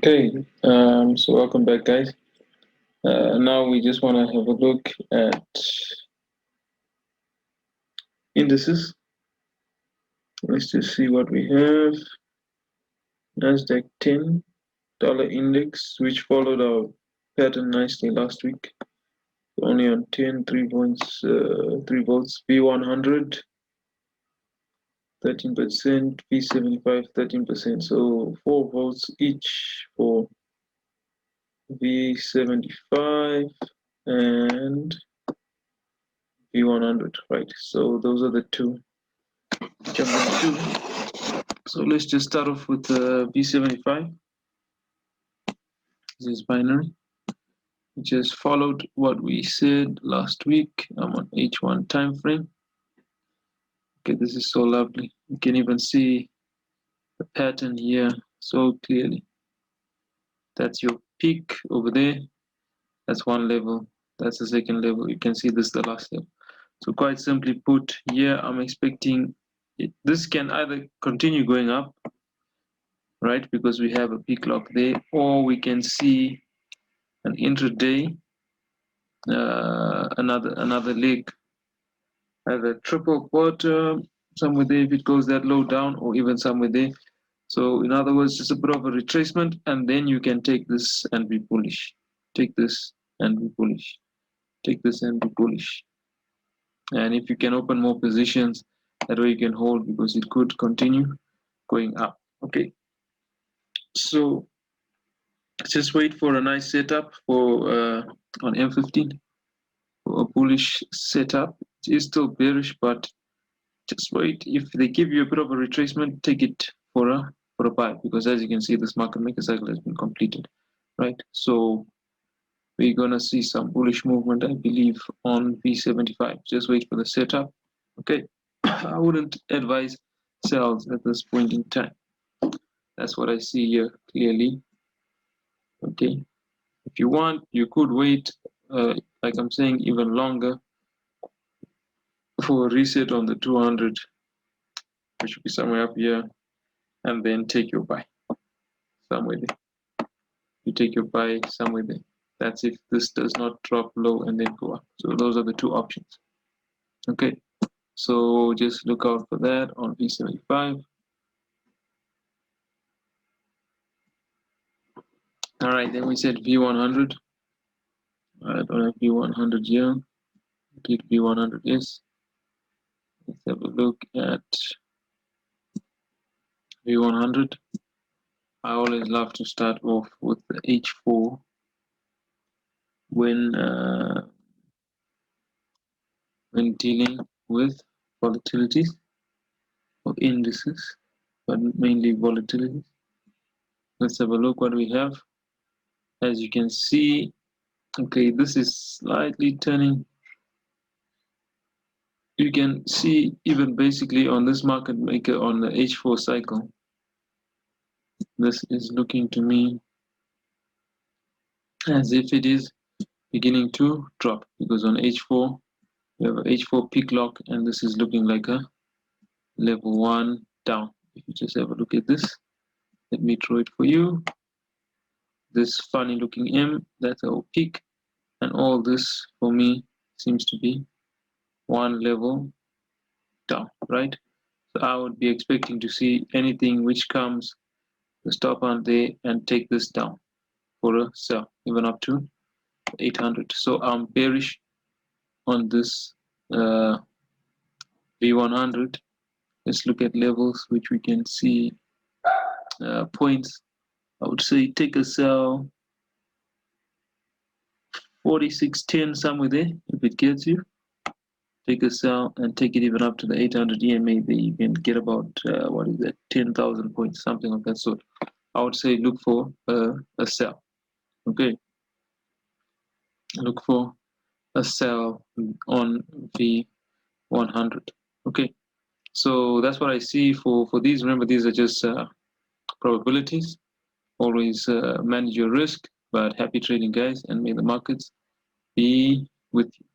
Okay, so welcome back, guys. Now we just want to have a look at indices. Let's just see what we have. Nasdaq $10 index, which followed our pattern nicely last week. Only on 10, 3 points, 3 votes. V100, 13%. V75, 13%. So 4 votes each for V75 and V100, right? So those are the two. So let's just start off with V75. This is binary. We just followed what we said last week. I'm on H1 time frame. Okay, this is so lovely. You can even see the pattern here so clearly. That's your peak over there. That's one level. That's the second level. You can see this is the last level. So quite simply put, here I'm expecting this can either continue going up, right, because we have a peak lock there, or we can see an intraday another leg, either triple bottom somewhere there if it goes that low down, or even somewhere there. So in other words, just a bit of a retracement, and then you can take this and be bullish, take this and be bullish, take this and be bullish. And if you can open more positions, that way you can hold, because it could continue going up. Okay, so just wait for a nice setup for on M15, for a bullish setup. It is still bearish, but just wait. If they give you a bit of a retracement, take it for a buy, because as you can see, this market maker cycle has been completed, right? So we're gonna see some bullish movement, I believe, on V75. Just wait for the setup. Okay, I wouldn't advise sells at this point in time. That's what I see here clearly. Okay, if you want, you could wait, like I'm saying, even longer for a reset on the 200, which should be somewhere up here, and then take your buy somewhere there. You take your buy somewhere there. That's if this does not drop low and then go up. So those are the two options. Okay, so just look out for that on V75. All right, then we said V100. I don't have V100 here. What V100 is. Let's have a look at V100. I always love to start off with the H4 when dealing with volatilities or indices, but mainly volatilities. Let's have a look what we have. As you can see, okay, this is slightly turning. You can see even basically on this market maker on the H4 cycle, this is looking to me as if it is beginning to drop, because on H4 we have a H4 peak lock, and this is looking like a level 1 down. If you just have a look at this, let me draw it for you. This funny looking M, that's our peak, and all this for me seems to be one level down, right? So I would be expecting to see anything which comes the stop on there and take this down for a sell, even up to 800. So I'm bearish on this V100. Let's look at levels which we can see points. I would say take a sell 46.10 somewhere there if it gets you. Take a sell and take it even up to the 800 EMA. There you can get about what is that, 10,000 points, something of that sort. I would say look for a sell. Okay, look for a sell on V100. Okay, so that's what I see for these. Remember, these are just probabilities. Always manage your risk, but happy trading, guys, and may the markets be with you.